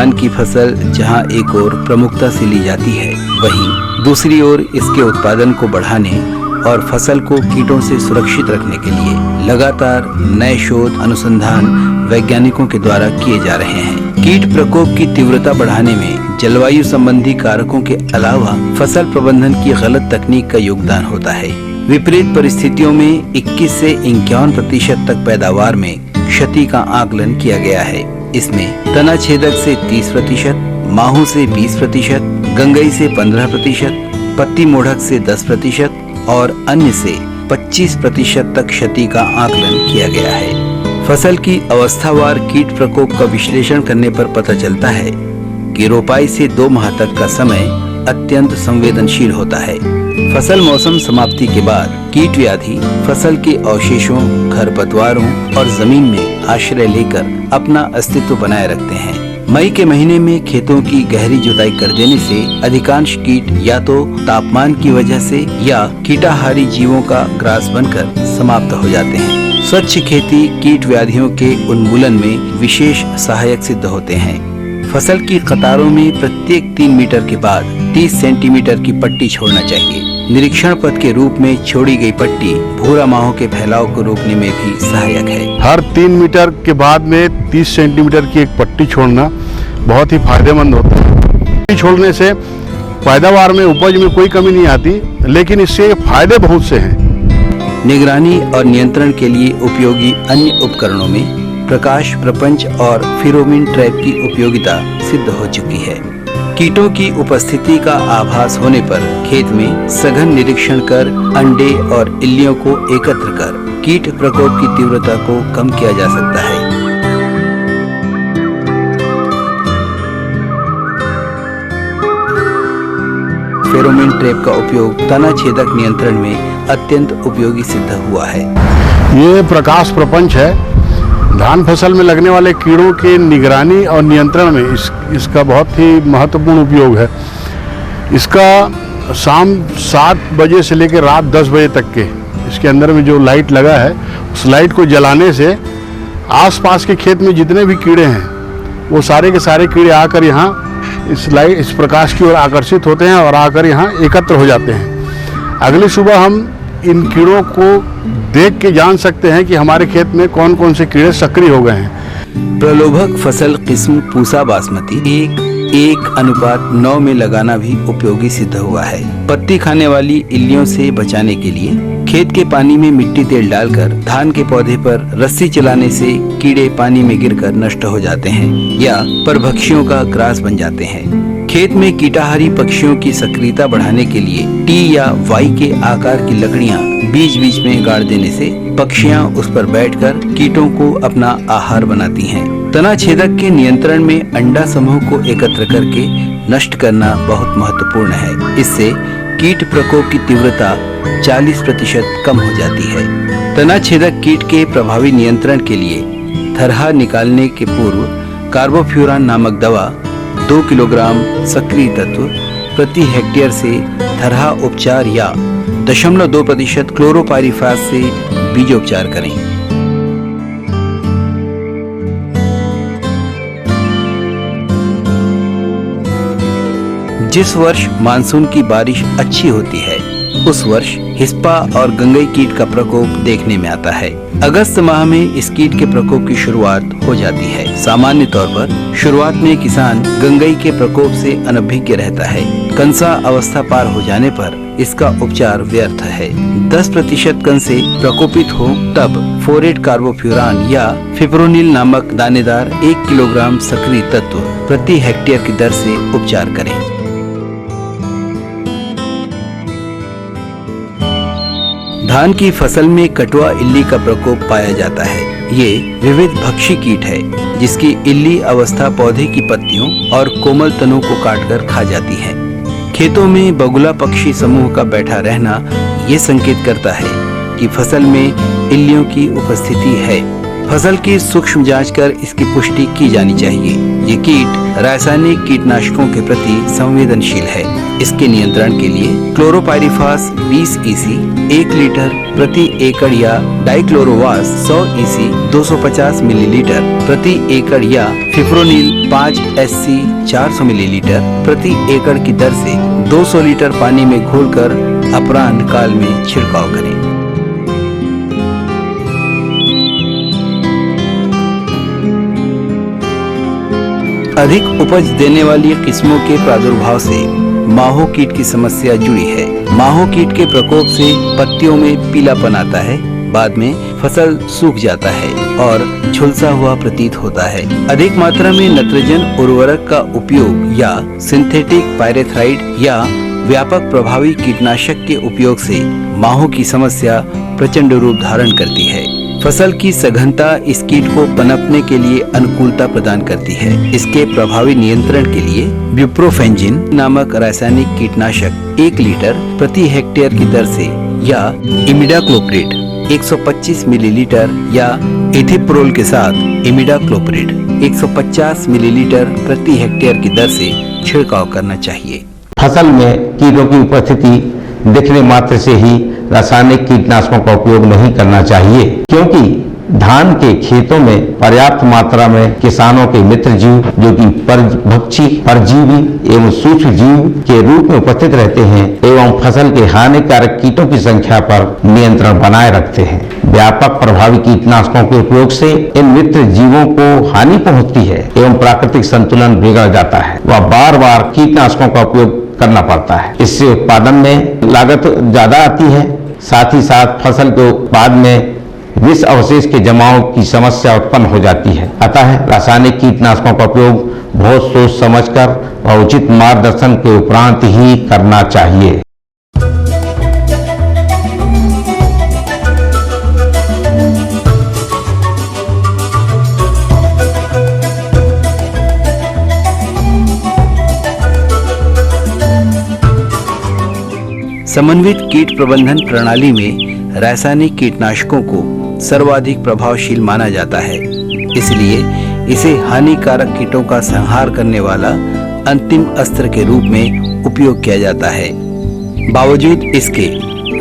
धान की फसल जहां एक ओर प्रमुखता से ली जाती है, वहीं दूसरी ओर इसके उत्पादन को बढ़ाने और फसल को कीटों से सुरक्षित रखने के लिए लगातार नए शोध अनुसंधान वैज्ञानिकों के द्वारा किए जा रहे हैं। कीट प्रकोप की तीव्रता बढ़ाने में जलवायु संबंधी कारकों के अलावा फसल प्रबंधन की गलत तकनीक का योगदान होता है। विपरीत परिस्थितियों में 21 से 51% तक पैदावार में क्षति का आकलन किया गया है। इसमें तना छेदक से 30%, माहू से 20%, गंगई से 15%, पत्ती मोढ़क से 10% और अन्य से 25% तक क्षति का आकलन किया गया है। फसल की अवस्थावार कीट प्रकोप का विश्लेषण करने पर पता चलता है कि रोपाई से 2 माह तक का समय अत्यंत संवेदनशील होता है। फसल मौसम समाप्ति के बाद कीट व्याधि फसल के अवशेषों, खरपतवारों और जमीन में आश्रय लेकर अपना अस्तित्व बनाए रखते हैं। मई के महीने में खेतों की गहरी जुताई कर देने से अधिकांश कीट या तो तापमान की वजह से या कीटाहारी जीवों का ग्रास बनकर समाप्त हो जाते हैं। स्वच्छ खेती कीट व्याधियों के उन्मूलन में विशेष सहायक सिद्ध होते हैं। फसल की कतारों में प्रत्येक 3 मीटर के बाद 30 सेंटीमीटर की पट्टी छोड़ना चाहिए। निरीक्षण पथ के रूप में छोड़ी गई पट्टी भूरा माहों के फैलाव को रोकने में भी सहायक है। हर 3 मीटर के बाद में 30 सेंटीमीटर की एक पट्टी छोड़ना बहुत ही फायदेमंद होता है। पट्टी छोड़ने से पैदावार में, उपज में कोई कमी नहीं आती, लेकिन इससे फायदे बहुत से हैं। निगरानी और नियंत्रण के लिए उपयोगी अन्य उपकरणों में प्रकाश प्रपंच और फेरोमोन ट्रैप की उपयोगिता सिद्ध हो चुकी है। कीटों की उपस्थिति का आभास होने पर खेत में सघन निरीक्षण कर अंडे और इल्लियों को एकत्र कर कीट प्रकोप की तीव्रता को कम किया जा सकता है। फेरोमोन ट्रैप का उपयोग तना छेदक नियंत्रण में अत्यंत उपयोगी सिद्ध हुआ है। ये प्रकाश प्रपंच है। धान फसल में लगने वाले कीड़ों के निगरानी और नियंत्रण में इसका बहुत ही महत्वपूर्ण उपयोग है। इसका शाम 7 बजे से लेकर रात 10 बजे तक के इसके अंदर में जो लाइट लगा है, उस लाइट को जलाने से आसपास के खेत में जितने भी कीड़े हैं वो सारे के सारे कीड़े आकर यहाँ इस प्रकाश की ओर आकर्षित होते हैं और आकर यहाँ एकत्र हो जाते हैं। अगली सुबह हम इन कीड़ों को देख के जान सकते हैं कि हमारे खेत में कौन कौन से कीड़े सक्रिय हो गए हैं। प्रलोभक फसल किस्म पूसा बासमती 1:9 में लगाना भी उपयोगी सिद्ध हुआ है। पत्ती खाने वाली इल्लियों से बचाने के लिए खेत के पानी में मिट्टी तेल डालकर धान के पौधे पर रस्सी चलाने से कीड़े पानी में गिरकर नष्ट हो जाते हैं या परभक्षियों का ग्रास बन जाते हैं। खेत में कीटाहारी पक्षियों की सक्रियता बढ़ाने के लिए टी या वाई के आकार की लकड़ियां बीच बीच में गाड़ देने से पक्षियां उस पर बैठकर कीटों को अपना आहार बनाती हैं। तना छेदक के नियंत्रण में अंडा समूह को एकत्र करके नष्ट करना बहुत महत्वपूर्ण है। इससे कीट प्रकोप की तीव्रता 40% कम हो जाती है। तना छेदक कीट के प्रभावी नियंत्रण के लिए थरहा निकालने के पूर्व कार्बोफ्यूरान नामक दवा 2 किलोग्राम सक्रिय तत्व प्रति हेक्टेयर से थरहा उपचार या 0.2% क्लोरोपाइरीफास से बीजोपचार करें। जिस वर्ष मानसून की बारिश अच्छी होती है, उस वर्ष हिस्पा और गंगई कीट का प्रकोप देखने में आता है। अगस्त माह में इस कीट के प्रकोप की शुरुआत हो जाती है। सामान्य तौर पर शुरुआत में किसान गंगई के प्रकोप से अनभिज्ञ रहता है। कंसा अवस्था पार हो जाने पर इसका उपचार व्यर्थ है। 10% कंस से प्रकोपित हो तब फोरेट कार्बोफ्यूरान या फिप्रोनिल नामक दानेदार 1 किलोग्राम सक्रिय तत्व प्रति हेक्टेयर की दर से उपचार करें। धान की फसल में कटुआ इल्ली का प्रकोप पाया जाता है। ये विविध भक्षी कीट है जिसकी इल्ली अवस्था पौधे की पत्तियों और कोमल तनों को काटकर खा जाती है। खेतों में बगुला पक्षी समूह का बैठा रहना ये संकेत करता है कि फसल में इल्लियों की उपस्थिति है। फसल की सूक्ष्म जांच कर इसकी पुष्टि की जानी चाहिए। ये कीट रासायनिक कीटनाशकों के प्रति संवेदनशील है। इसके नियंत्रण के लिए क्लोरोपाइरिफास 20 EC 1 लीटर प्रति एकड़ या डाइक्लोरोवास 100 EC 250 मिलीलीटर प्रति एकड़ या फिप्रोनिल 5 SC 400 मिलीलीटर प्रति एकड़ की दर से 200 लीटर पानी में घोलकर अपराह्न काल में छिड़काव करें। अधिक उपज देने वाली किस्मों के प्रादुर्भाव से माहो कीट की समस्या जुड़ी है। माहो कीट के प्रकोप से पत्तियों में पीलापन आता है, बाद में फसल सूख जाता है और झुलसा हुआ प्रतीत होता है। अधिक मात्रा में नाइट्रोजन उर्वरक का उपयोग या सिंथेटिक पायरेथ्राइड या व्यापक प्रभावी कीटनाशक के उपयोग से माहो की समस्या प्रचंड रूप धारण करती है। फसल की सघनता इस कीट को पनपने के लिए अनुकूलता प्रदान करती है। इसके प्रभावी नियंत्रण के लिए ब्यूप्रोफेंजिन नामक रासायनिक कीटनाशक 1 लीटर प्रति हेक्टेयर की दर से या इमिडाक्लोप्रिड 125 मिलीलीटर या एथिप्रोल के साथ इमिडाक्लोप्रिड 150 मिलीलीटर प्रति हेक्टेयर की दर से छिड़काव करना चाहिए। फसल में कीटों की उपस्थिति दिखने मात्र से ही रासायनिक कीटनाशकों का उपयोग नहीं करना चाहिए, क्योंकि धान के खेतों में पर्याप्त मात्रा में किसानों के मित्र जीव जो कि परभक्षी, परजीवी एवं सूक्ष्म जीव के रूप में उपस्थित रहते हैं एवं फसल के हानिकारक कीटों की संख्या पर नियंत्रण बनाए रखते हैं। व्यापक प्रभावी कीटनाशकों के उपयोग से इन मित्र जीवों को हानि पहुंचती है एवं प्राकृतिक संतुलन बिगड़ जाता है। वह बार बार कीटनाशकों का उपयोग करना पड़ता है। इससे उत्पादन में लागत ज्यादा आती है, साथ ही साथ फसल के उत्पाद में विष अवशेष के जमाव की समस्या उत्पन्न हो जाती है। अतः रासायनिक कीटनाशकों का उपयोग बहुत सोच समझकर और उचित मार्गदर्शन के उपरांत ही करना चाहिए। समन्वित कीट प्रबंधन प्रणाली में रासायनिक कीटनाशकों को सर्वाधिक प्रभावशील माना जाता है, इसलिए इसे हानिकारक कीटों का संहार करने वाला अंतिम अस्त्र के रूप में उपयोग किया जाता है। बावजूद इसके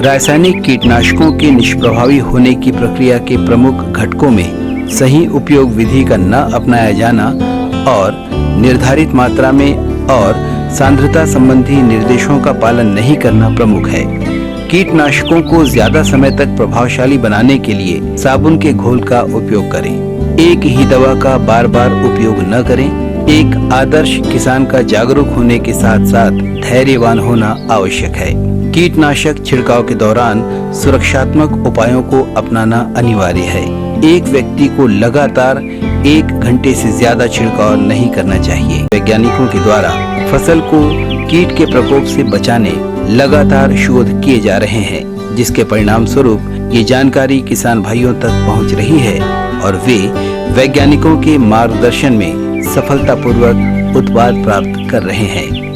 रासायनिक कीटनाशकों के निष्प्रभावी होने की प्रक्रिया के प्रमुख घटकों में सही उपयोग विधि का न अपनाया जाना और निर्धारित मात्रा में और सांद्रता संबंधी निर्देशों का पालन नहीं करना प्रमुख है। कीटनाशकों को ज्यादा समय तक प्रभावशाली बनाने के लिए साबुन के घोल का उपयोग करें। एक ही दवा का बार बार उपयोग न करें। एक आदर्श किसान का जागरूक होने के साथ साथ धैर्यवान होना आवश्यक है। कीटनाशक छिड़काव के दौरान सुरक्षात्मक उपायों को अपनाना अनिवार्य है। एक व्यक्ति को लगातार 1 घंटे से ज्यादा छिड़काव नहीं करना चाहिए। वैज्ञानिकों के द्वारा फसल को कीट के प्रकोप से बचाने लगातार शोध किए जा रहे हैं, जिसके परिणाम स्वरूप ये जानकारी किसान भाइयों तक पहुंच रही है और वे वैज्ञानिकों के मार्गदर्शन में सफलतापूर्वक उत्पाद प्राप्त कर रहे हैं।